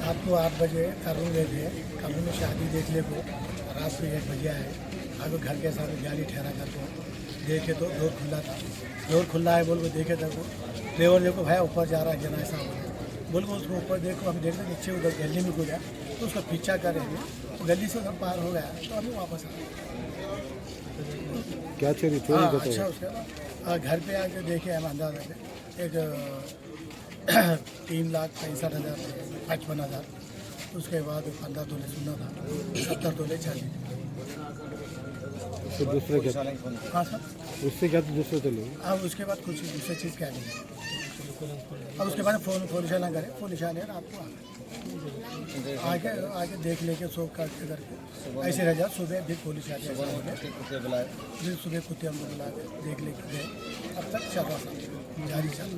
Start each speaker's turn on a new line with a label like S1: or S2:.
S1: रात को 8 बजे करूँ गए थे। करूँ में शादी देखने को रात को 1 बजे आए। आगे घर के सामने गाड़ी ठहरा कर को देखे तो डोर खुला था। डोर खुला है बोल को देखे तो ड्राइवर देखो भाई ऊपर जा रहा है जना ऐसा बोल को उसको ऊपर देखो हम देखते नीचे उधर गली में कूदा तो उसका पीछा करेंगे तो गली से उधर पार हो गया तो हम वापस आ गए।
S2: क्या चोरी
S1: अच्छा उसके बाद घर पे आके देखे हम अंदाजा से एक 3,65,000 55,000 उसके बाद 15 तोले सोना था 70 तोले चांदी।
S2: तो दूसरे क्या?
S1: हाँ सर
S2: उससे क्या तो दूसरे चले?
S1: अब उसके बाद कुछ दूसरी चीज़ क्या नहीं है। अब उसके बाद पुलिस ना करे पुलिस ने आपको आगे आगे देख लेके सो करके करके ऐसे रह जाओ। सुबह फिर पुलिस आती है फिर सुबह कुत्ते हमको बुला के देख लेके गए। अब तक चल रहा था जारी चल।